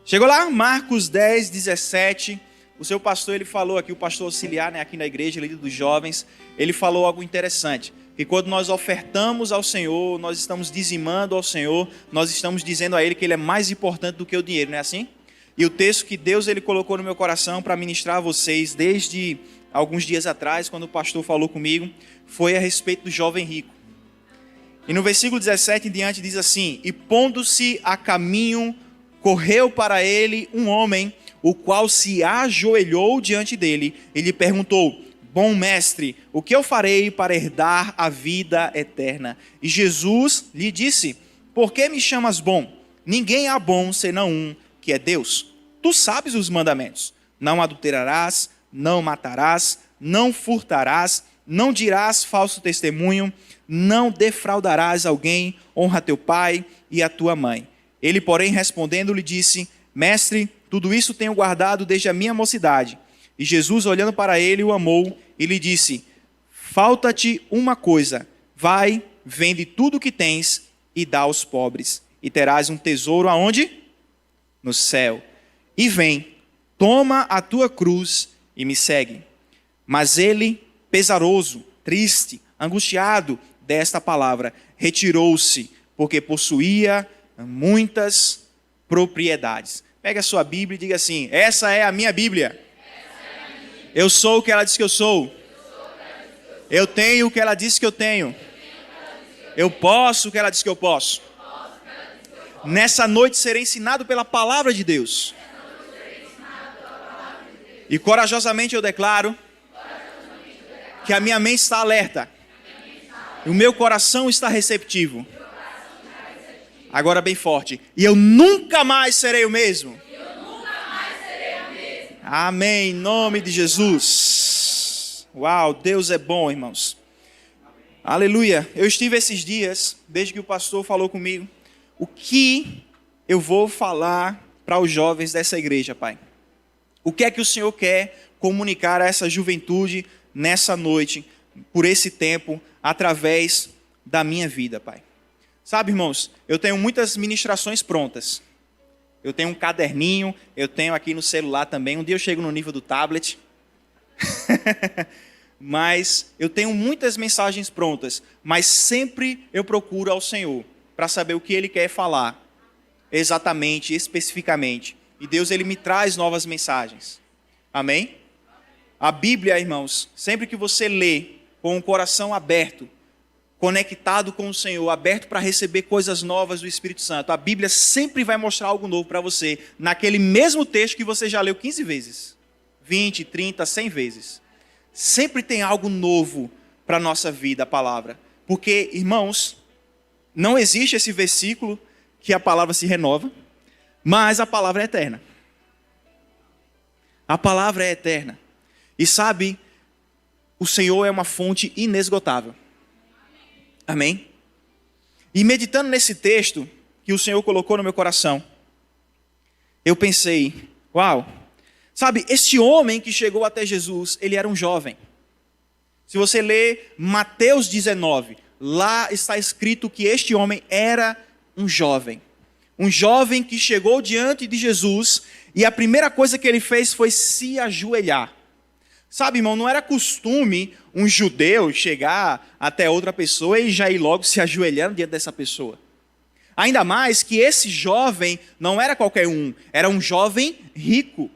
Chegou lá, Marcos 10, 17, o seu pastor, ele falou aqui, o pastor auxiliar, né, aqui na igreja, líder dos jovens, ele falou algo interessante, que quando nós ofertamos ao Senhor, nós estamos dizimando ao Senhor, nós estamos dizendo a Ele que Ele é mais importante do que o dinheiro, não é assim? E o texto que Deus ele colocou no meu coração para ministrar a vocês, desde alguns dias atrás, quando o pastor falou comigo, foi a respeito do jovem rico. E no versículo 17 em diante diz assim: e pondo-se a caminho, correu para ele um homem, o qual se ajoelhou diante dele e lhe perguntou: bom mestre, o que eu farei para herdar a vida eterna? E Jesus lhe disse: por que me chamas bom? Ninguém há bom senão um, que é Deus. Tu sabes os mandamentos: não adulterarás, não matarás, não furtarás, não dirás falso testemunho, não defraudarás alguém, honra teu pai e a tua mãe. Ele, porém, respondendo, lhe disse: mestre, tudo isso tenho guardado desde a minha mocidade. E Jesus, olhando para ele, o amou e lhe disse: falta-te uma coisa, vai, vende tudo o que tens e dá aos pobres, e terás um tesouro aonde? No céu. E vem, toma a tua cruz e me segue. Mas ele, pesaroso, triste, angustiado desta palavra, retirou-se, porque possuía muitas propriedades. Pega a sua Bíblia e diga assim: essa é a minha Bíblia. Eu sou o que ela diz que eu sou. Eu tenho o que ela diz que eu tenho. Eu posso o que ela diz que eu posso. Nessa noite serei ensinado pela palavra de Deus. E corajosamente eu declaro que a minha mente está alerta. E o meu coração está receptivo. Agora bem forte: e eu nunca mais serei o mesmo. Amém, em nome de Jesus. Uau, Deus é bom, irmãos. Aleluia. Eu estive esses dias, desde que o pastor falou comigo, o que eu vou falar para os jovens dessa igreja, Pai? O que é que o Senhor quer comunicar a essa juventude nessa noite, por esse tempo, através da minha vida, Pai? Sabe, irmãos, eu tenho muitas ministrações prontas. Eu tenho um caderninho, eu tenho aqui no celular também. Um dia eu chego no nível do tablet. Mas eu tenho muitas mensagens prontas. Mas sempre eu procuro ao Senhor para saber o que Ele quer falar. Exatamente, especificamente. E Deus, Ele me traz novas mensagens. Amém? A Bíblia, irmãos, sempre que você lê com o coração aberto, conectado com o Senhor, aberto para receber coisas novas do Espírito Santo, a Bíblia sempre vai mostrar algo novo para você, naquele mesmo texto que você já leu 15 vezes, 20, 30, 100 vezes. Sempre tem algo novo para a nossa vida, a palavra. Porque, irmãos, não existe esse versículo que a palavra se renova, mas a palavra é eterna. A palavra é eterna. E sabe, o Senhor é uma fonte inesgotável. Amém? E meditando nesse texto que o Senhor colocou no meu coração, eu pensei: uau, sabe, este homem que chegou até Jesus, ele era um jovem. Se você ler Mateus 19, lá está escrito que este homem era um jovem. Um jovem que chegou diante de Jesus e a primeira coisa que ele fez foi se ajoelhar. Sabe, irmão, não era costume um judeu chegar até outra pessoa e já ir logo se ajoelhando diante dessa pessoa. Ainda mais que esse jovem não era qualquer um, era um jovem rico.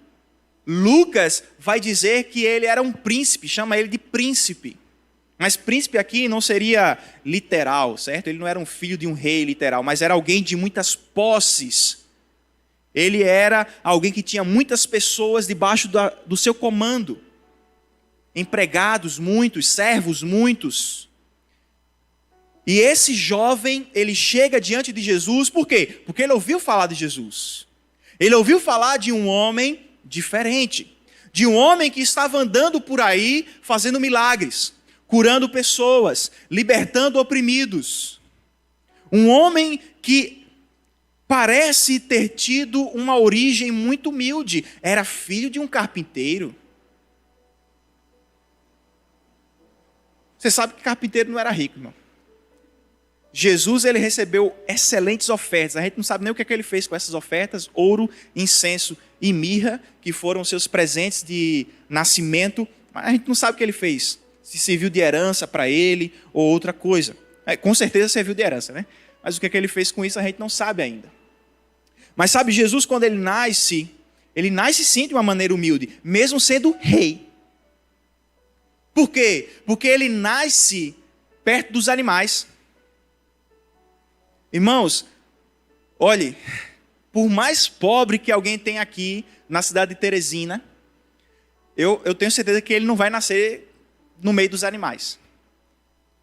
Lucas vai dizer que ele era um príncipe, chama ele de príncipe. Mas príncipe aqui não seria literal, certo? Ele não era um filho de um rei literal, mas era alguém de muitas posses. Ele era alguém que tinha muitas pessoas debaixo do seu comando. Empregados muitos, servos muitos. E esse jovem, ele chega diante de Jesus, por quê? Porque ele ouviu falar de Jesus. Ele ouviu falar de um homem diferente. De um homem que estava andando por aí, fazendo milagres, curando pessoas, libertando oprimidos. Um homem que parece ter tido uma origem muito humilde. Era filho de um carpinteiro. Você sabe que carpinteiro não era rico, irmão. Jesus ele recebeu excelentes ofertas. A gente não sabe nem o que é que ele fez com essas ofertas: ouro, incenso e mirra, que foram seus presentes de nascimento. Mas a gente não sabe o que ele fez. Se serviu de herança para ele ou outra coisa. Com certeza serviu de herança, né? Mas o que é que ele fez com isso a gente não sabe ainda. Mas sabe, Jesus, quando ele nasce sim de uma maneira humilde, mesmo sendo rei. Por quê? Porque ele nasce perto dos animais. Irmãos, olhe, por mais pobre que alguém tenha aqui na cidade de Teresina, eu tenho certeza que ele não vai nascer no meio dos animais.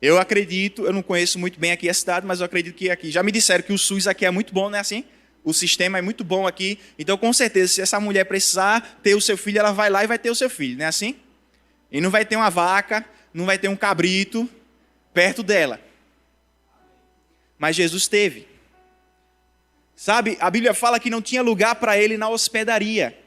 Eu acredito, eu não conheço muito bem aqui a cidade, mas eu acredito que aqui, já me disseram que o SUS aqui é muito bom, não é assim? O sistema é muito bom aqui, então com certeza se essa mulher precisar ter o seu filho, ela vai lá e vai ter o seu filho, não é assim? E não vai ter uma vaca, não vai ter um cabrito perto dela. Mas Jesus teve. Sabe, a Bíblia fala que não tinha lugar para ele na hospedaria.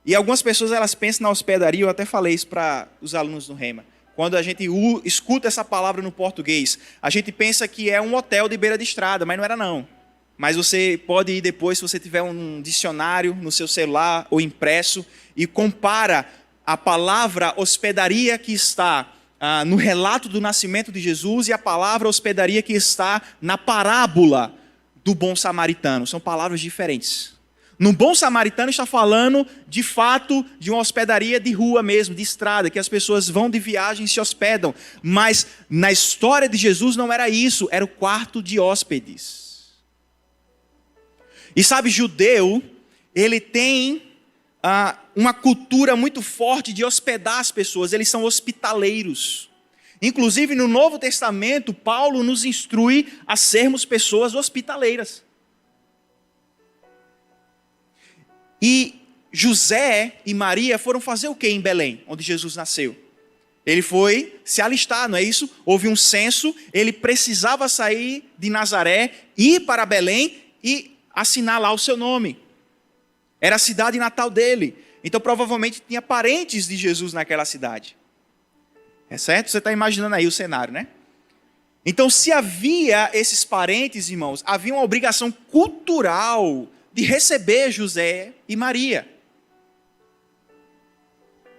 E algumas pessoas elas pensam na hospedaria, eu até falei isso para os alunos do Rema. Quando a gente escuta essa palavra no português, a gente pensa que é um hotel de beira de estrada, mas não era não. Mas você pode ir depois, se você tiver um dicionário no seu celular ou impresso, e compara a palavra hospedaria que está no relato do nascimento de Jesus e a palavra hospedaria que está na parábola do bom samaritano. São palavras diferentes. No bom samaritano está falando, de fato, de uma hospedaria de rua mesmo, de estrada, que as pessoas vão de viagem e se hospedam. Mas na história de Jesus não era isso, era o quarto de hóspedes. E sabe, judeu, ele tem uma cultura muito forte de hospedar as pessoas, eles são hospitaleiros. Inclusive no Novo Testamento, Paulo nos instrui a sermos pessoas hospitaleiras. E José e Maria foram fazer o que em Belém, onde Jesus nasceu? Ele foi se alistar, não é isso? Houve um censo, ele precisava sair de Nazaré, ir para Belém e assinar lá o seu nome. Era a cidade natal dele. Então provavelmente tinha parentes de Jesus naquela cidade. É certo? Você está imaginando aí o cenário, né? Então se havia esses parentes, irmãos, havia uma obrigação cultural de receber José e Maria.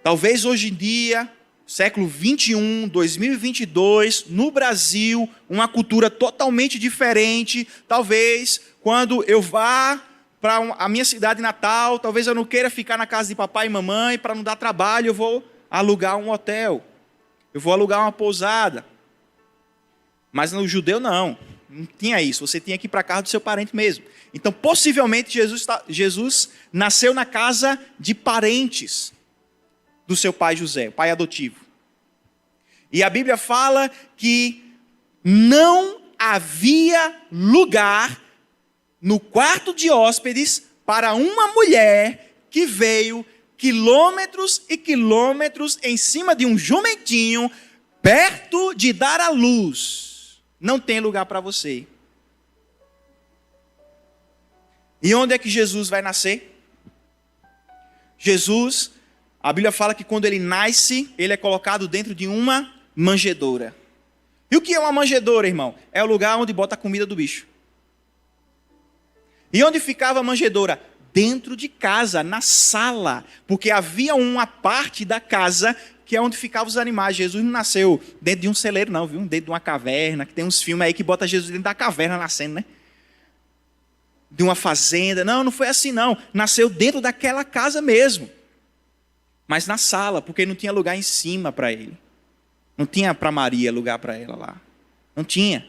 Talvez hoje em dia, século 21, 2022, no Brasil, uma cultura totalmente diferente. Talvez quando eu vá para a minha cidade natal, talvez eu não queira ficar na casa de papai e mamãe, para não dar trabalho, eu vou alugar um hotel, eu vou alugar uma pousada. Mas no judeu não tinha isso, você tinha que ir para a casa do seu parente mesmo. Então possivelmente Jesus nasceu na casa de parentes do seu pai José, o pai adotivo. E a Bíblia fala que não havia lugar no quarto de hóspedes para uma mulher que veio quilômetros e quilômetros em cima de um jumentinho, perto de dar à luz. Não tem lugar para você. E onde é que Jesus vai nascer? Jesus, a Bíblia fala que quando ele nasce, ele é colocado dentro de uma manjedoura. E o que é uma manjedoura, irmão? É o lugar onde bota a comida do bicho. E onde ficava a manjedoura? Dentro de casa, na sala. Porque havia uma parte da casa que é onde ficavam os animais. Jesus não nasceu dentro de um celeiro não, viu? Dentro de uma caverna, que tem uns filmes aí que bota Jesus dentro da caverna nascendo, né? De uma fazenda. Não, não foi assim não. Nasceu dentro daquela casa mesmo. Mas na sala, porque não tinha lugar em cima para ele. Não tinha para Maria lugar para ela lá. Não tinha.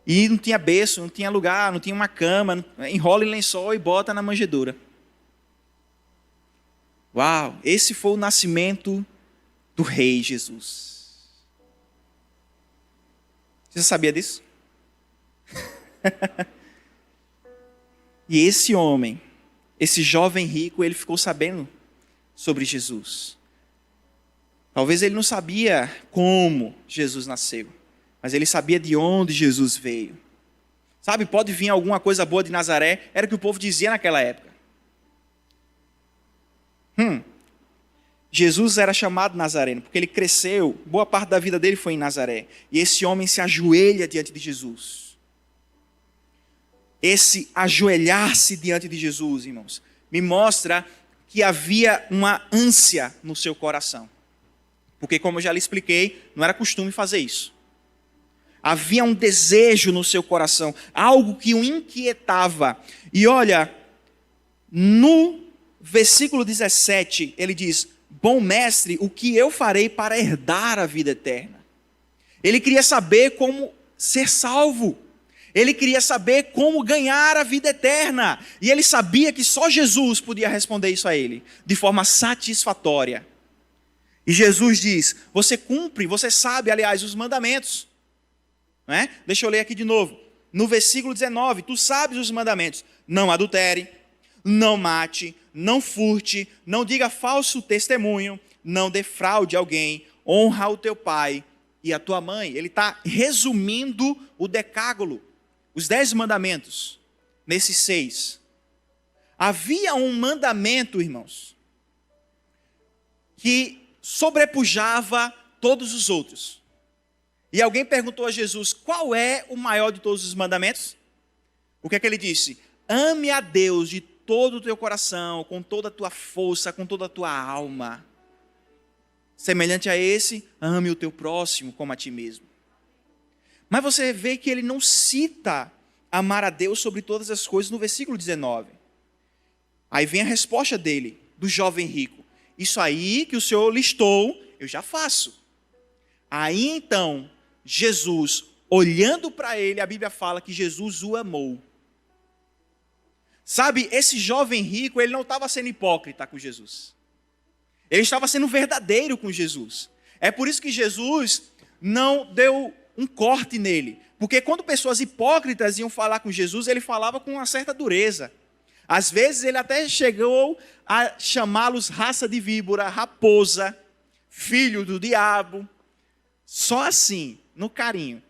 E não tinha berço, não tinha lugar, não tinha uma cama. Enrola em lençol e bota na manjedoura. Uau, esse foi o nascimento do rei Jesus. Você sabia disso? E esse homem, esse jovem rico, ele ficou sabendo sobre Jesus. Talvez ele não sabia como Jesus nasceu, mas ele sabia de onde Jesus veio. Sabe, pode vir alguma coisa boa de Nazaré, era o que o povo dizia naquela época. Jesus era chamado Nazareno, porque ele cresceu, boa parte da vida dele foi em Nazaré. E esse homem se ajoelha diante de Jesus. Esse ajoelhar-se diante de Jesus, irmãos, me mostra que havia uma ânsia no seu coração. Porque, como eu já lhe expliquei, não era costume fazer isso. Havia um desejo no seu coração, algo que o inquietava. E olha, no versículo 17, ele diz: bom mestre, o que eu farei para herdar a vida eterna? Ele queria saber como ser salvo. Ele queria saber como ganhar a vida eterna. E ele sabia que só Jesus podia responder isso a ele, de forma satisfatória. E Jesus diz: você cumpre, você sabe, aliás, os mandamentos. Não é? Deixa eu ler aqui de novo. No versículo 19, tu sabes os mandamentos: não adultere, não mate, não furte, não diga falso testemunho, não defraude alguém, honra o teu pai e a tua mãe. Ele está resumindo o decálogo, os 10 mandamentos, nesses 6. Havia um mandamento, irmãos, que sobrepujava todos os outros. E alguém perguntou a Jesus: qual é o maior de todos os mandamentos? O que é que ele disse? Ame a Deus de todo o teu coração, com toda a tua força, com toda a tua alma. Semelhante a esse, ame o teu próximo como a ti mesmo. Mas você vê que ele não cita amar a Deus sobre todas as coisas no versículo 19. Aí vem a resposta dele, do jovem rico: isso aí que o Senhor listou, eu já faço. Aí então, Jesus, olhando para ele, a Bíblia fala que Jesus o amou. Sabe, esse jovem rico, ele não estava sendo hipócrita com Jesus. Ele estava sendo verdadeiro com Jesus. É por isso que Jesus não deu um corte nele. Porque quando pessoas hipócritas iam falar com Jesus, ele falava com uma certa dureza. Às vezes ele até chegou a chamá-los raça de víbora, raposa, filho do diabo. Só assim, no carinho.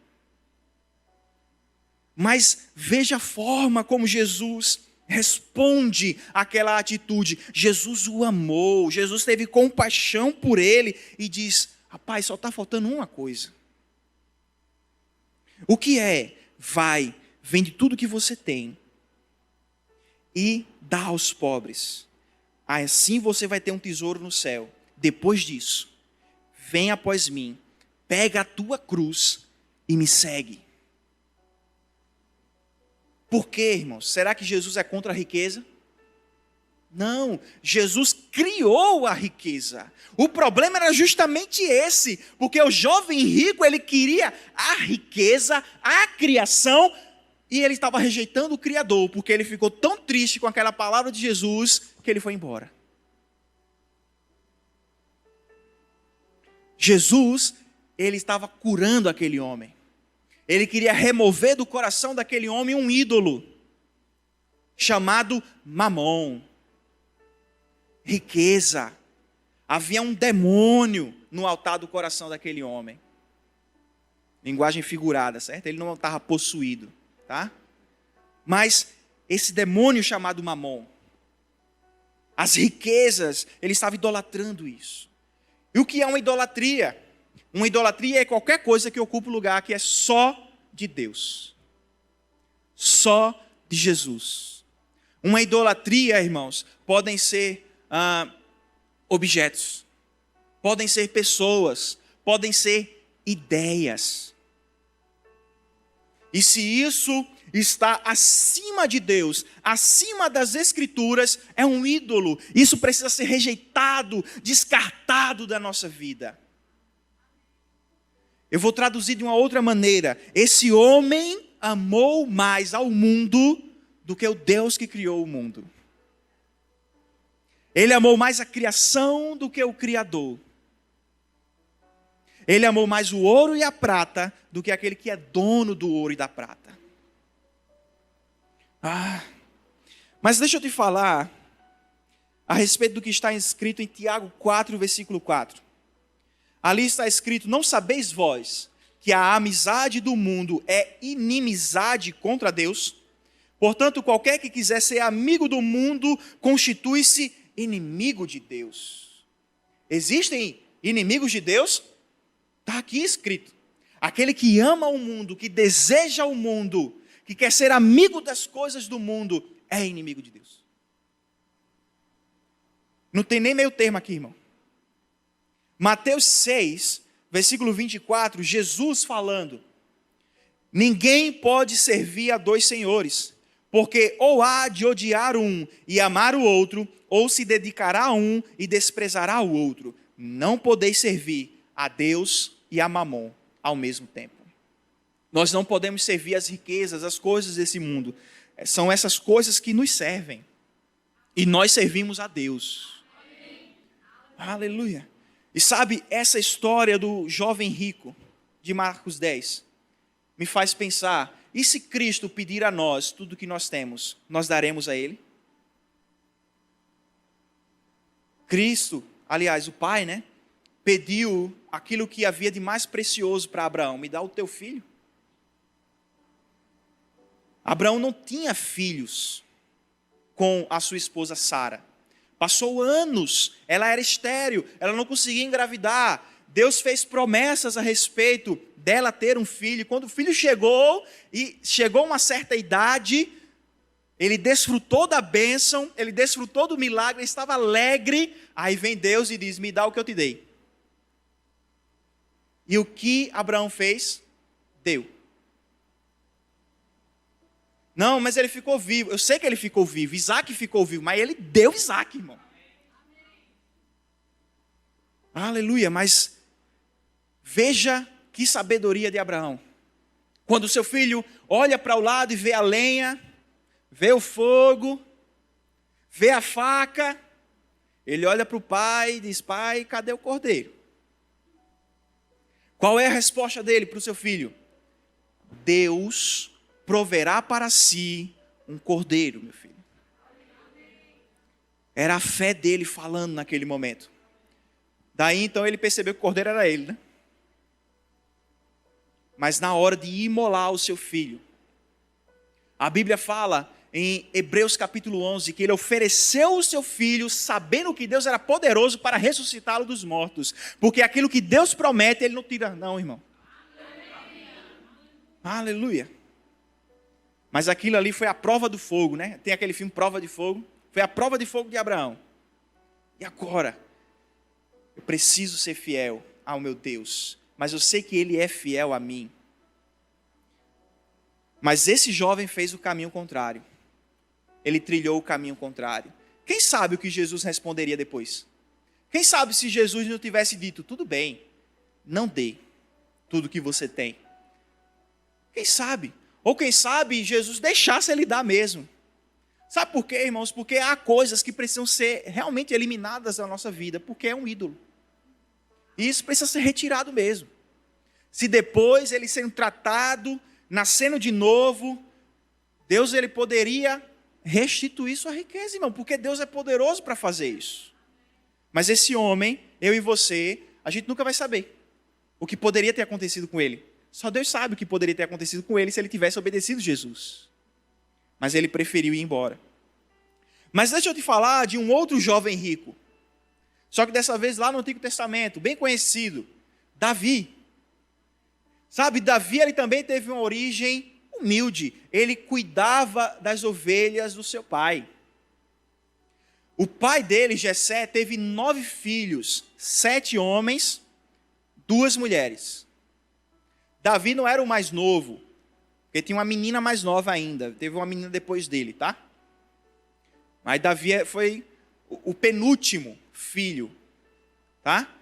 Mas veja a forma como Jesus responde àquela atitude. Jesus o amou, Jesus teve compaixão por ele e diz: rapaz, só está faltando uma coisa. O que é? Vai, vende tudo que você tem e dá aos pobres. Assim você vai ter um tesouro no céu. Depois disso, vem após mim, pega a tua cruz e me segue. Por quê, irmãos? Será que Jesus é contra a riqueza? Não, Jesus criou a riqueza. O problema era justamente esse, porque o jovem rico, ele queria a riqueza, a criação, e ele estava rejeitando o Criador, porque ele ficou tão triste com aquela palavra de Jesus, que ele foi embora. Jesus, ele estava curando aquele homem. Ele queria remover do coração daquele homem um ídolo, chamado Mamon. Riqueza. Havia um demônio no altar do coração daquele homem. Linguagem figurada, certo? Ele não estava possuído, tá? Mas esse demônio chamado Mamon, as riquezas, ele estava idolatrando isso. E o que é uma idolatria? Uma idolatria é qualquer coisa que ocupa o lugar que é só de Deus. Só de Jesus. Uma idolatria, irmãos, podem ser objetos, podem ser pessoas, podem ser ideias. E se isso está acima de Deus, acima das Escrituras, é um ídolo. Isso precisa ser rejeitado, descartado da nossa vida. Eu vou traduzir de uma outra maneira. Esse homem amou mais ao mundo do que o Deus que criou o mundo. Ele amou mais a criação do que o Criador. Ele amou mais o ouro e a prata do que aquele que é dono do ouro e da prata. Mas deixa eu te falar a respeito do que está escrito em Tiago 4, versículo 4. Ali está escrito: não sabeis vós que a amizade do mundo é inimizade contra Deus? Portanto, qualquer que quiser ser amigo do mundo, constitui-se inimigo de Deus. Existem inimigos de Deus? Está aqui escrito. Aquele que ama o mundo, que deseja o mundo, que quer ser amigo das coisas do mundo, é inimigo de Deus. Não tem nem meio termo aqui, irmão. Mateus 6, versículo 24, Jesus falando: ninguém pode servir a dois senhores, porque ou há de odiar um e amar o outro, ou se dedicará a um e desprezará o outro. Não podeis servir a Deus e a Mamon ao mesmo tempo. Nós não podemos servir as riquezas, as coisas desse mundo. São essas coisas que nos servem. E nós servimos a Deus. Aleluia. E sabe, essa história do jovem rico, de Marcos 10, me faz pensar, e se Cristo pedir a nós tudo o que nós temos, nós daremos a Ele? Cristo, aliás, o Pai, né, pediu aquilo que havia de mais precioso para Abraão: me dá o teu filho. Abraão não tinha filhos com a sua esposa Sara. Passou anos, ela era estéril, ela não conseguia engravidar. Deus fez promessas a respeito dela ter um filho. Quando o filho chegou, e chegou a uma certa idade, ele desfrutou da bênção, ele desfrutou do milagre, ele estava alegre. Aí vem Deus e diz: me dá o que eu te dei. E o que Abraão fez? Deu. Não, mas ele ficou vivo. Eu sei que ele ficou vivo. Isaac ficou vivo, mas ele deu Isaac, irmão. Aleluia, mas veja que sabedoria de Abraão. Quando o seu filho olha para o lado e vê a lenha, vê o fogo, vê a faca, ele olha para o pai e diz: pai, cadê o cordeiro? Qual é a resposta dele para o seu filho? Deus proverá para si um cordeiro, meu filho. Era a fé dele falando naquele momento. Daí então ele percebeu que o cordeiro era ele, né? Mas na hora de imolar o seu filho, a Bíblia fala em Hebreus capítulo 11 que ele ofereceu o seu filho sabendo que Deus era poderoso para ressuscitá-lo dos mortos. Porque aquilo que Deus promete, ele não tira não, irmão. Aleluia. Mas aquilo ali foi a prova do fogo, né? Tem aquele filme Prova de Fogo. Foi a prova de fogo de Abraão. E agora? Eu preciso ser fiel ao meu Deus. Mas eu sei que Ele é fiel a mim. Mas esse jovem fez o caminho contrário. Ele trilhou o caminho contrário. Quem sabe o que Jesus responderia depois? Quem sabe se Jesus não tivesse dito: tudo bem, não dê tudo que você tem. Quem sabe? Ou quem sabe Jesus deixasse ele dar mesmo. Sabe por quê, irmãos? Porque há coisas que precisam ser realmente eliminadas da nossa vida, porque é um ídolo. E isso precisa ser retirado mesmo. Se depois ele sendo tratado, nascendo de novo, Deus ele poderia restituir sua riqueza, irmão, porque Deus é poderoso para fazer isso. Mas esse homem, eu e você, a gente nunca vai saber o que poderia ter acontecido com ele. Só Deus sabe o que poderia ter acontecido com ele se ele tivesse obedecido Jesus. Mas ele preferiu ir embora. Mas deixa eu te falar de um outro jovem rico. Só que dessa vez lá no Antigo Testamento, bem conhecido, Davi. Sabe, Davi ele também teve uma origem humilde. Ele cuidava das ovelhas do seu pai. O pai dele, Jessé, teve 9 filhos, 7 homens, 2 mulheres. Davi não era o mais novo, porque tinha uma menina mais nova ainda. Teve uma menina depois dele, tá? Mas Davi foi o penúltimo filho, tá?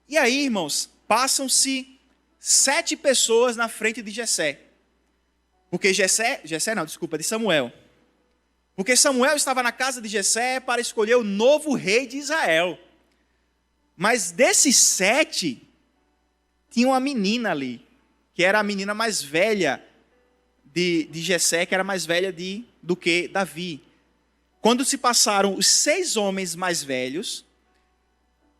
E aí, irmãos, passam-se 7 pessoas na frente de Jessé. Porque de Samuel. Porque Samuel estava na casa de Jessé para escolher o novo rei de Israel. Mas desses 7, tinha uma menina ali, que era a menina mais velha de Jessé, que era mais velha do que Davi. Quando se passaram os 6 homens mais velhos,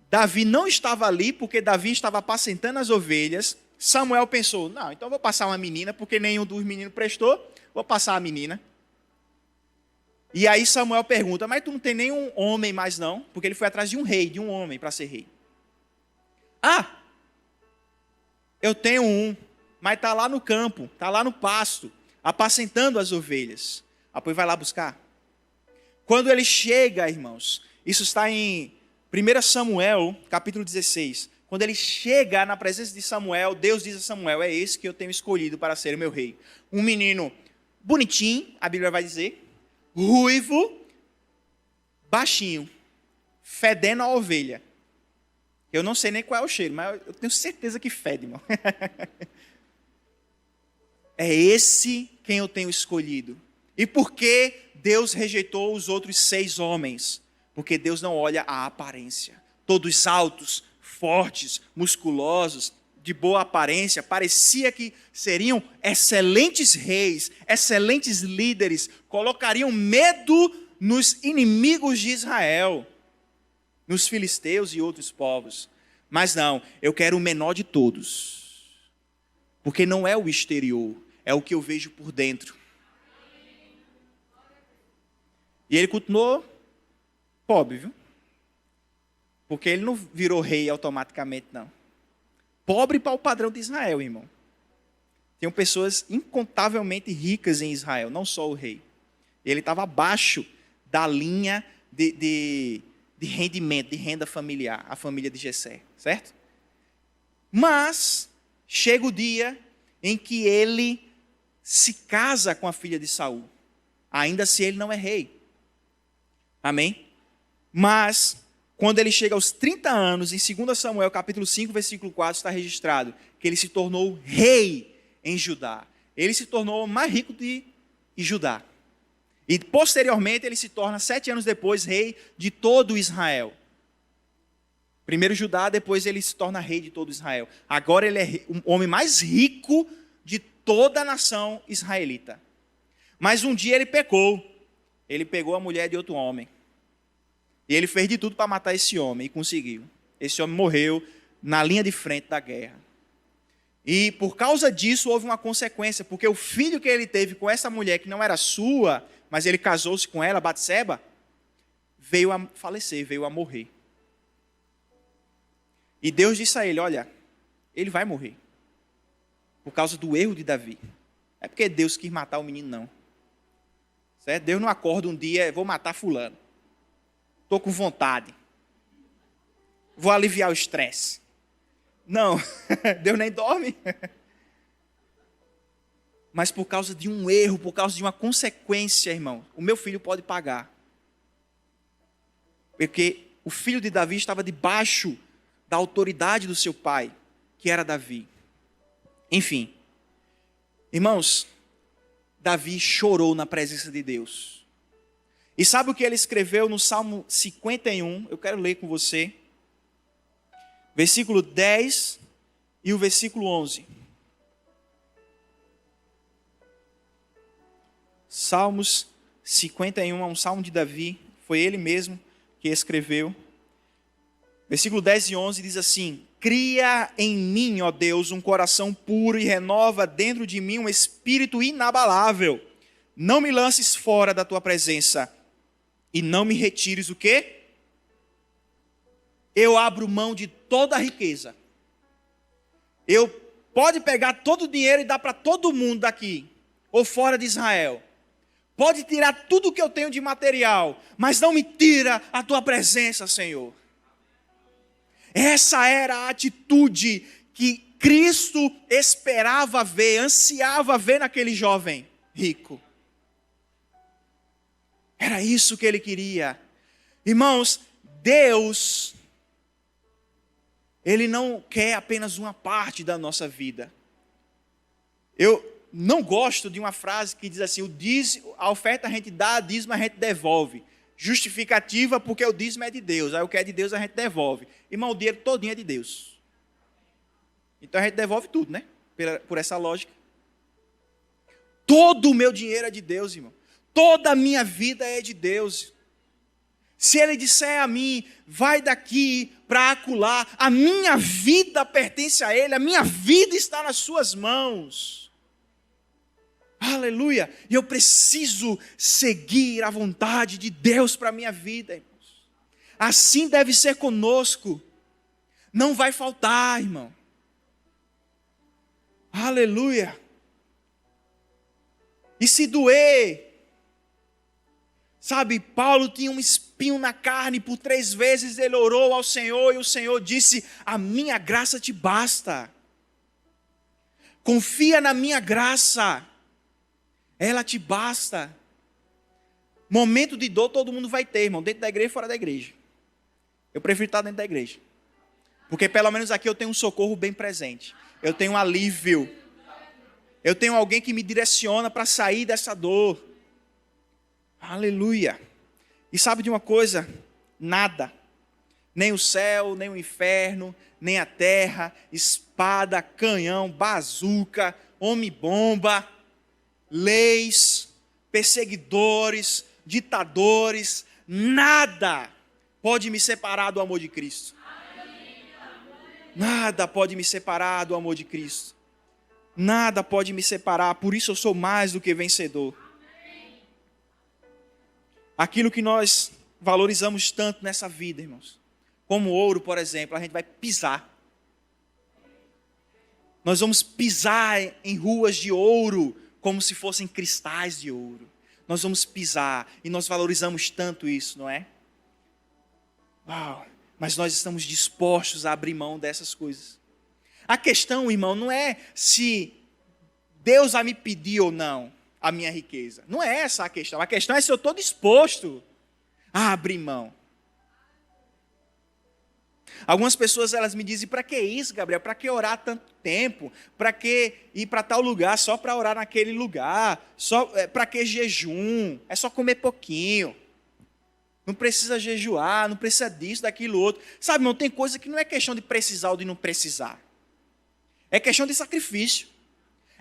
Davi não estava ali, porque Davi estava apacentando as ovelhas. Samuel pensou: não, então vou passar uma menina, porque nenhum dos meninos prestou, vou passar a menina. E aí Samuel pergunta: mas tu não tem nenhum homem mais não? Porque ele foi atrás de um rei, de um homem para ser rei. Ah, eu tenho um, mas está lá no campo, está lá no pasto, apacentando as ovelhas. Depois vai lá buscar. Quando ele chega, irmãos, isso está em 1 Samuel, capítulo 16. Quando ele chega na presença de Samuel, Deus diz a Samuel: é esse que eu tenho escolhido para ser o meu rei. Um menino bonitinho, a Bíblia vai dizer, ruivo, baixinho, fedendo a ovelha. Eu não sei nem qual é o cheiro, mas eu tenho certeza que fede, irmão. É esse quem eu tenho escolhido. E por que Deus rejeitou os outros 6 homens? Porque Deus não olha a aparência. Todos altos, fortes, musculosos, de boa aparência, parecia que seriam excelentes reis, excelentes líderes, colocariam medo nos inimigos de Israel, nos filisteus e outros povos. Mas não, eu quero o menor de todos. Porque não é o exterior, é o que eu vejo por dentro. E ele continuou pobre, viu? Porque ele não virou rei automaticamente, não. Pobre para o padrão de Israel, irmão. Tem pessoas incontavelmente ricas em Israel, não só o rei. Ele estava abaixo da linha de rendimento, de renda familiar, a família de Jessé, certo? Mas chega o dia em que ele se casa com a filha de Saul, ainda se ele não é rei. Amém? Mas quando ele chega aos 30 anos, em 2 Samuel capítulo 5, versículo 4, está registrado que ele se tornou rei em Judá. Ele se tornou o mais rico de Judá. E posteriormente ele se torna, 7 anos depois, rei de todo Israel. Primeiro Judá, depois ele se torna rei de todo Israel. Agora ele é o homem mais rico de toda a nação israelita. Mas um dia ele pecou. Ele pegou a mulher de outro homem. E ele fez de tudo para matar esse homem e conseguiu. Esse homem morreu na linha de frente da guerra. E por causa disso houve uma consequência, porque o filho que ele teve com essa mulher que não era sua, mas ele casou-se com ela, Batseba, veio a falecer, veio a morrer. E Deus disse a ele: olha, ele vai morrer. Por causa do erro de Davi. Não é porque Deus quis matar o menino, não. Certo? Deus não acorda um dia: vou matar fulano. Estou com vontade. Vou aliviar o estresse. Não, Deus nem dorme. Mas por causa de um erro, por causa de uma consequência, irmão, o meu filho pode pagar. Porque o filho de Davi estava debaixo da autoridade do seu pai, que era Davi. Enfim, irmãos, Davi chorou na presença de Deus. E sabe o que ele escreveu no Salmo 51? Eu quero ler com você. Versículo 10 e o versículo 11. Salmos 51 é um salmo de Davi. Foi ele mesmo que escreveu. Versículo 10 e 11 diz assim: cria em mim, ó Deus, um coração puro e renova dentro de mim um espírito inabalável. Não me lances fora da tua presença e não me retires o quê? Eu abro mão de toda a riqueza. Eu pode pegar todo o dinheiro e dar para todo mundo daqui, ou fora de Israel. Pode tirar tudo que eu tenho de material, mas não me tira a tua presença, Senhor. Essa era a atitude que Cristo esperava ver, ansiava ver naquele jovem rico. Era isso que ele queria. Irmãos, Deus, Ele não quer apenas uma parte da nossa vida. Eu não gosto de uma frase que diz assim: a oferta a gente dá, a dízimo a gente devolve. Justificativa porque o dízimo é de Deus, aí o que é de Deus a gente devolve. Irmão, o dinheiro todinho é de Deus. Então a gente devolve tudo, né? Por essa lógica. Todo o meu dinheiro é de Deus, irmão. Toda a minha vida é de Deus. Se Ele disser a mim: vai daqui para acolá, a minha vida pertence a Ele, a minha vida está nas suas mãos. Aleluia! E eu preciso seguir a vontade de Deus para a minha vida, irmãos. Assim deve ser conosco. Não vai faltar, irmão. Aleluia. E se doer, sabe, Paulo tinha um espinho na carne, por 3 vezes ele orou ao Senhor e o Senhor disse: a minha graça te basta. Confia na minha graça, ela te basta. Momento de dor todo mundo vai ter, irmão, dentro da igreja e fora da igreja. Eu prefiro estar dentro da igreja, porque pelo menos aqui eu tenho um socorro bem presente. Eu tenho um alívio. Eu tenho alguém que me direciona para sair dessa dor. Aleluia. E sabe de uma coisa? Nada, nem o céu, nem o inferno, nem a terra, espada, canhão, bazuca, homem-bomba, leis, perseguidores, ditadores, nada pode me separar do amor de Cristo. Nada pode me separar do amor de Cristo. Nada pode me separar, por isso eu sou mais do que vencedor. Aquilo que nós valorizamos tanto nessa vida, irmãos, como ouro, por exemplo, a gente vai pisar. Nós vamos pisar em ruas de ouro, como se fossem cristais de ouro. Nós vamos pisar, e nós valorizamos tanto isso, não é? Uau! Mas nós estamos dispostos a abrir mão dessas coisas. A questão, irmão, não é se Deus vai me pedir ou não a minha riqueza. Não é essa a questão. A questão é se eu estou disposto a abrir mão. Algumas pessoas, elas me dizem: para que isso, Gabriel? Para que orar tanto tempo? Para que ir para tal lugar só para orar naquele lugar? Para que jejum? É só comer pouquinho. Não precisa jejuar, não precisa disso, daquilo outro. Sabe, não tem coisa que não é questão de precisar ou de não precisar. É questão de sacrifício.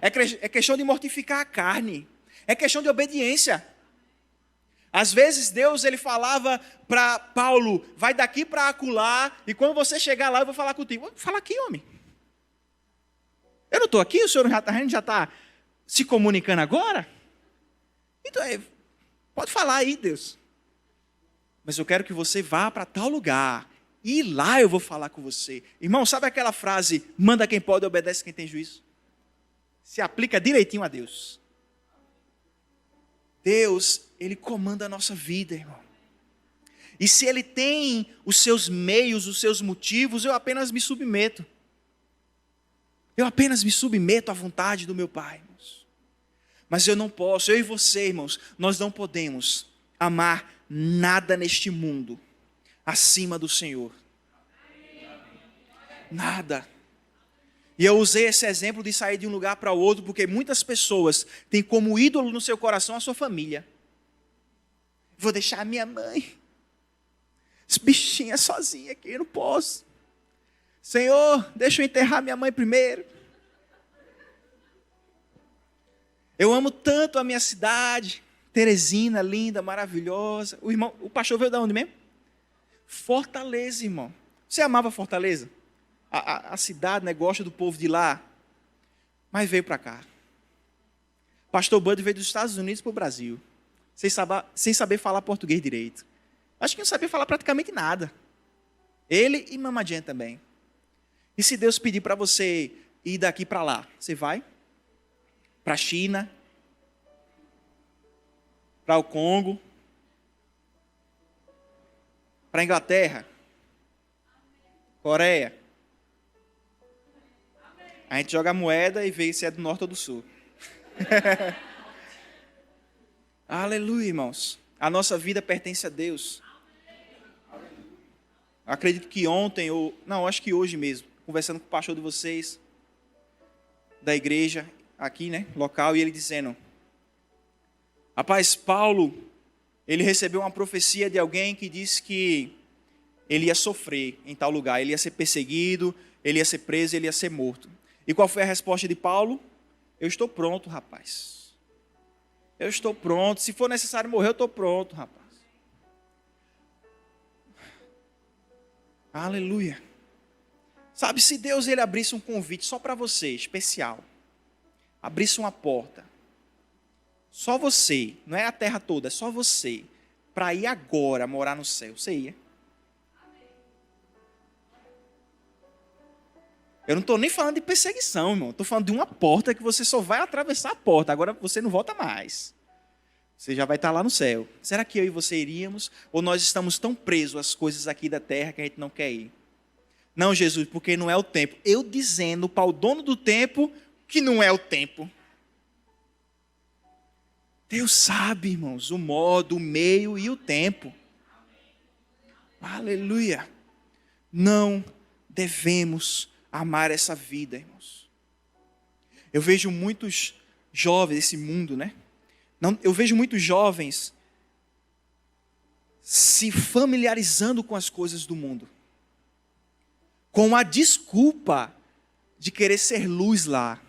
É questão de mortificar a carne. É questão de obediência. Às vezes Deus, ele falava para Paulo: vai daqui para acolá, e quando você chegar lá eu vou falar contigo. Fala aqui, homem. Eu não estou aqui, o senhor já está se comunicando agora? Então, pode falar aí, Deus. Mas eu quero que você vá para tal lugar, e lá eu vou falar com você. Irmão, sabe aquela frase: manda quem pode, obedece quem tem juízo? Se aplica direitinho a Deus. Deus, Ele comanda a nossa vida, irmão. E se Ele tem os seus meios, os seus motivos, eu apenas me submeto. Eu apenas me submeto à vontade do meu Pai, irmãos. Mas eu não posso, eu e você, irmãos, nós não podemos amar nada neste mundo acima do Senhor. Nada. E eu usei esse exemplo de sair de um lugar para outro, porque muitas pessoas têm como ídolo no seu coração a sua família. Vou deixar a minha mãe, esse bichinha sozinha aqui, eu não posso. Senhor, deixa eu enterrar minha mãe primeiro. Eu amo tanto a minha cidade, Teresina, linda, maravilhosa. O pastor veio de onde mesmo? Fortaleza, irmão. Você amava Fortaleza? A cidade, né, gosta do povo de lá, mas veio para cá. Pastor Bud veio dos Estados Unidos para o Brasil, sem saber falar português direito. Acho que não sabia falar praticamente nada. Ele e Mamadinha também. E se Deus pedir para você ir daqui para lá, você vai? Para a China, para o Congo, para a Inglaterra, Coreia. A gente joga a moeda e vê se é do norte ou do sul. Aleluia, irmãos. A nossa vida pertence a Deus. Acredito que ontem, acho que hoje mesmo, conversando com o pastor de vocês, da igreja, aqui, né, local, e ele dizendo: rapaz, Paulo, ele recebeu uma profecia de alguém que disse que ele ia sofrer em tal lugar, ele ia ser perseguido, ele ia ser preso, ele ia ser morto. E qual foi a resposta de Paulo? Eu estou pronto, rapaz. Eu estou pronto. Se for necessário morrer, eu estou pronto, rapaz. Aleluia. Sabe, se Deus ele abrisse um convite só para você, especial, abrisse uma porta, só você, não é a terra toda, é só você, para ir agora morar no céu, você ia? Eu não estou nem falando de perseguição, irmão. Estou falando de uma porta que você só vai atravessar a porta. Agora você não volta mais. Você já vai estar lá no céu. Será que eu e você iríamos? Ou nós estamos tão presos às coisas aqui da terra que a gente não quer ir? Não, Jesus, porque não é o tempo. Eu dizendo para o dono do tempo que não é o tempo. Deus sabe, irmãos, o modo, o meio e o tempo. Aleluia. Não devemos amar essa vida, irmãos. Eu vejo muitos jovens, esse mundo, né? Eu vejo muitos jovens se familiarizando com as coisas do mundo, com a desculpa de querer ser luz lá.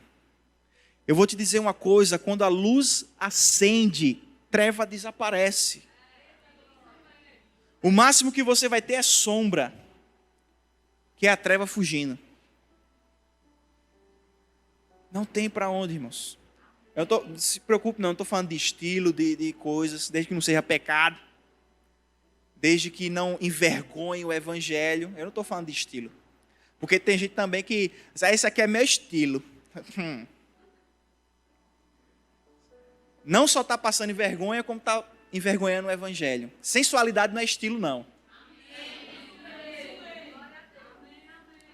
Eu vou te dizer uma coisa, quando a luz acende, treva desaparece. O máximo que você vai ter é sombra, que é a treva fugindo. Não tem para onde, irmãos. Não se preocupe não estou falando de estilo, de coisas, desde que não seja pecado, desde que não envergonhe o evangelho. Eu não estou falando de estilo. Porque tem gente também que, esse aqui é meu estilo. Não só está passando vergonha, como está envergonhando o evangelho. Sensualidade não é estilo, não.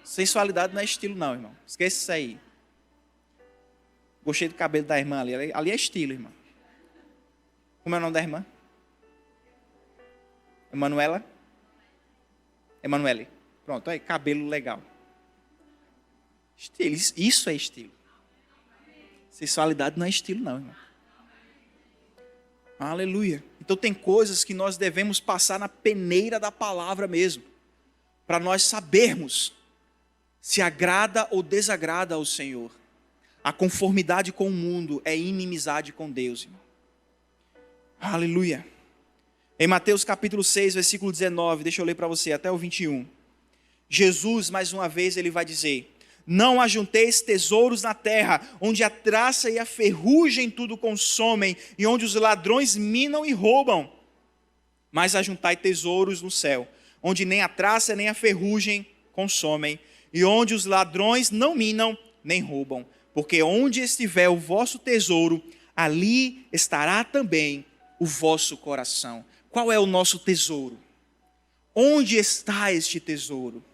Sensualidade não é estilo, não, irmão. Esqueça isso aí. Gostei do cabelo da irmã ali. Ali é estilo, irmão. Como é o nome da irmã? Emanuela? Emanuele. Pronto, aí, cabelo legal. Estilo, isso é estilo. Sensualidade não é estilo, não, irmão. Aleluia. Então tem coisas que nós devemos passar na peneira da palavra mesmo, para nós sabermos se agrada ou desagrada ao Senhor. A conformidade com o mundo é inimizade com Deus, irmão. Aleluia. Em Mateus capítulo 6, versículo 19, deixa eu ler para você, até o 21. Jesus, mais uma vez, ele vai dizer: não ajunteis tesouros na terra, onde a traça e a ferrugem tudo consomem, e onde os ladrões minam e roubam. Mas ajuntai tesouros no céu, onde nem a traça nem a ferrugem consomem, e onde os ladrões não minam nem roubam. Porque onde estiver o vosso tesouro, ali estará também o vosso coração. Qual é o nosso tesouro? Onde está este tesouro?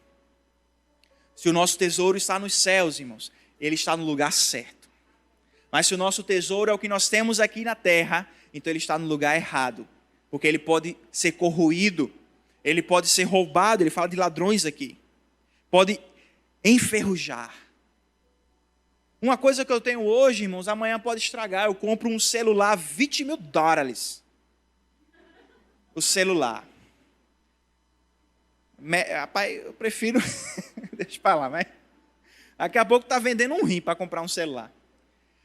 Se o nosso tesouro está nos céus, irmãos, ele está no lugar certo. Mas se o nosso tesouro é o que nós temos aqui na terra, então ele está no lugar errado. Porque ele pode ser corroído, ele pode ser roubado, ele fala de ladrões aqui. Pode enferrujar. Uma coisa que eu tenho hoje, irmãos, amanhã pode estragar. Eu compro um celular $20 mil. O celular. Rapaz, eu prefiro... Deixa eu falar, mas... Daqui a pouco está vendendo um rim para comprar um celular.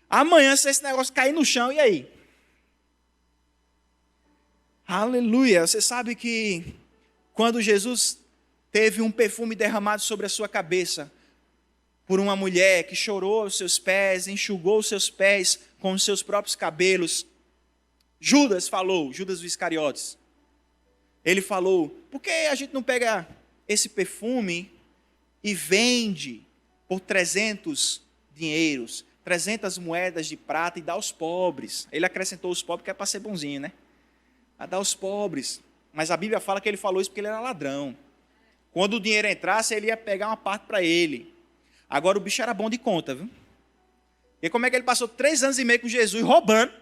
Amanhã, se esse negócio cair no chão, e aí? Aleluia. Você sabe que quando Jesus teve um perfume derramado sobre a sua cabeça, por uma mulher que chorou aos seus pés, enxugou os seus pés com os seus próprios cabelos, Judas falou, Judas dos Iscariotes, ele falou: por que a gente não pega esse perfume e vende por 300 dinheiros, 300 moedas de prata e dá aos pobres? Ele acrescentou os pobres, que é para ser bonzinho, né? A dar aos pobres. Mas a Bíblia fala que ele falou isso porque ele era ladrão. Quando o dinheiro entrasse, ele ia pegar uma parte para ele. Agora o bicho era bom de conta, viu? E como é que ele passou 3 anos e meio com Jesus roubando?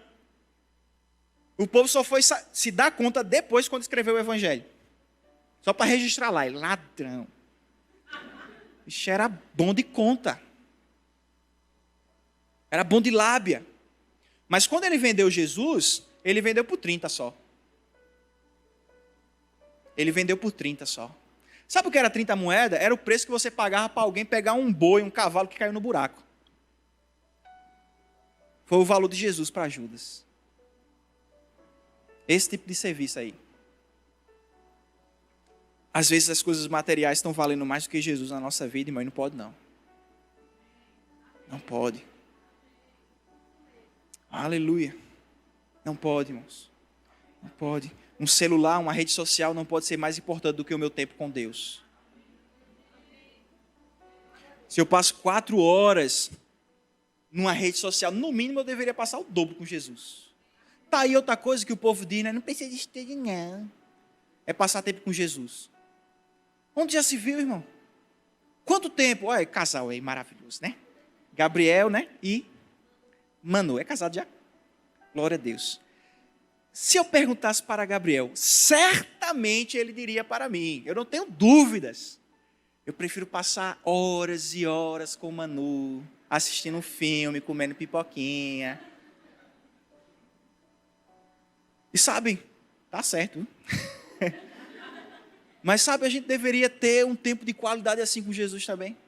O povo só foi se dar conta depois, quando escreveu o evangelho. Só para registrar lá, ele ladrão. O bicho era bom de conta. Era bom de lábia. Mas quando ele vendeu Jesus, ele vendeu por 30 só. Ele vendeu por 30 só. Sabe o que era 30 moedas? Era o preço que você pagava para alguém pegar um boi, um cavalo que caiu no buraco. Foi o valor de Jesus para Judas. Esse tipo de serviço aí. Às vezes as coisas materiais estão valendo mais do que Jesus na nossa vida, irmão, e não pode não. Não pode. Aleluia. Não pode, irmãos. Não pode. Um celular, uma rede social não pode ser mais importante do que o meu tempo com Deus. Se eu passo 4 horas numa rede social, no mínimo eu deveria passar o dobro com Jesus. Tá aí outra coisa que o povo diz, né? Não precisa de estudo, não. É passar tempo com Jesus. Onde já se viu, irmão? Quanto tempo? Olha, casal aí, maravilhoso, né? Gabriel, né? E Manu. É casado já? Glória a Deus. Se eu perguntasse para Gabriel, certamente ele diria para mim, eu não tenho dúvidas. Eu prefiro passar horas e horas com Manu, assistindo um filme, comendo pipoquinha. E sabe, tá certo. Mas sabe, a gente deveria ter um tempo de qualidade assim com Jesus também.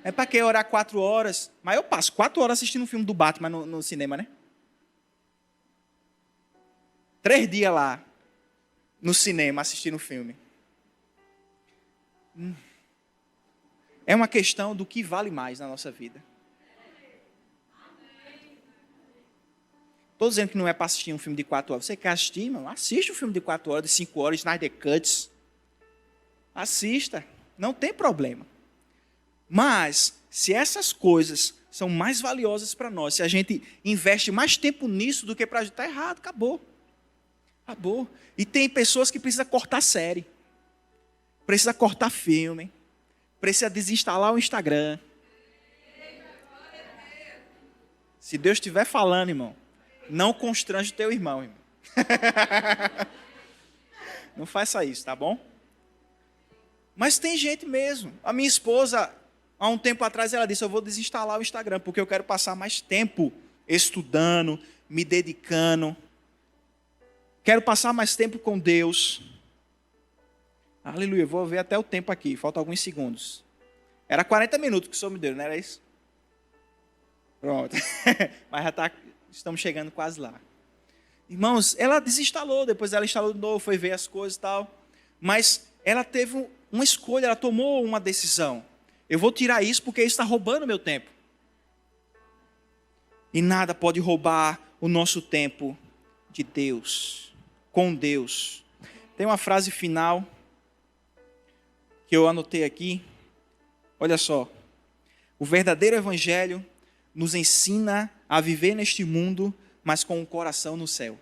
É para que orar 4 horas? Mas eu passo 4 horas assistindo um filme do Batman no cinema, né? 3 dias lá, no cinema, assistindo o filme. É uma questão do que vale mais na nossa vida. Estou dizendo que não é para assistir um filme de 4 horas. Você quer assistir, irmão? Assiste um filme de 4 horas, de 5 horas, Snyder Cuts. Assista, não tem problema. Mas, se essas coisas são mais valiosas para nós, se a gente investe mais tempo nisso do que para a gente, está errado, acabou. Acabou. E tem pessoas que precisam cortar série, precisa cortar filme, precisa desinstalar o Instagram. Se Deus estiver falando, irmão, não constrange o teu irmão, irmão. Não faça isso, tá bom? Mas tem gente mesmo. A minha esposa, há um tempo atrás, ela disse, eu vou desinstalar o Instagram, porque eu quero passar mais tempo estudando, me dedicando. Quero passar mais tempo com Deus. Aleluia, vou ver até o tempo aqui, faltam alguns segundos. Era 40 minutos que o Senhor me deu, não era isso? Pronto. Mas já estamos chegando quase lá. Irmãos, ela desinstalou, depois ela instalou de novo, foi ver as coisas e tal. Mas ela teve uma escolha, ela tomou uma decisão. Eu vou tirar isso porque isso está roubando meu tempo. E nada pode roubar o nosso tempo de Deus, com Deus. Tem uma frase final que eu anotei aqui. Olha só. O verdadeiro evangelho nos ensina a viver neste mundo, mas com o coração no céu.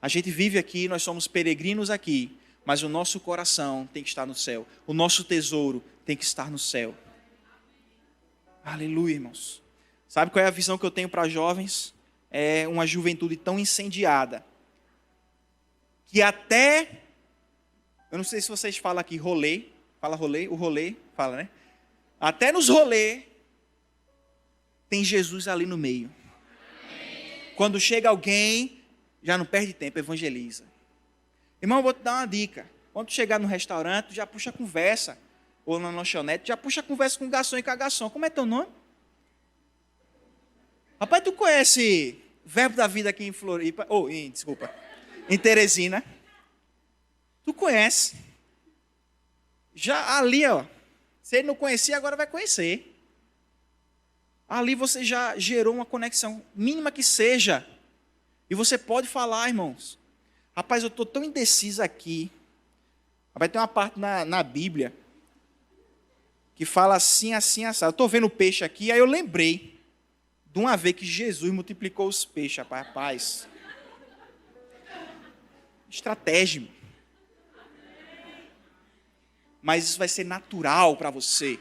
A gente vive aqui, nós somos peregrinos aqui, mas o nosso coração tem que estar no céu. O nosso tesouro tem que estar no céu. Aleluia, irmãos. Sabe qual é a visão que eu tenho para jovens? É uma juventude tão incendiada, que até, eu não sei se vocês falam aqui rolê, fala rolê, o rolê, fala, né? Até nos rolê, tem Jesus ali no meio. Quando chega alguém, já não perde tempo, evangeliza. Irmão, eu vou te dar uma dica. Quando tu chegar no restaurante, tu já puxa conversa. Ou na lanchonete, já puxa conversa com o garçom e com a garçom. Como é teu nome? Rapaz, tu conhece Verbo da Vida aqui em Floripa? Em Teresina. Tu conhece. Já ali, ó. Se ele não conhecia, agora vai conhecer. Ali você já gerou uma conexão, mínima que seja. E você pode falar, irmãos. Rapaz, eu estou tão indeciso aqui. Vai ter uma parte na Bíblia que fala assim, assim, assim. Eu estou vendo o peixe aqui, aí eu lembrei de uma vez que Jesus multiplicou os peixes, rapaz. Estratégia. Mas isso vai ser natural para você.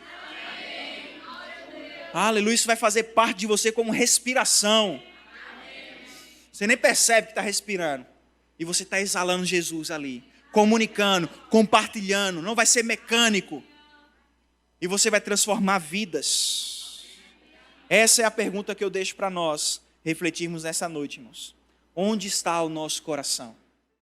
Aleluia, isso vai fazer parte de você como respiração. Você nem percebe que está respirando. E você está exalando Jesus ali. Comunicando, compartilhando. Não vai ser mecânico. E você vai transformar vidas. Essa é a pergunta que eu deixo para nós refletirmos nessa noite, irmãos. Onde está o nosso coração?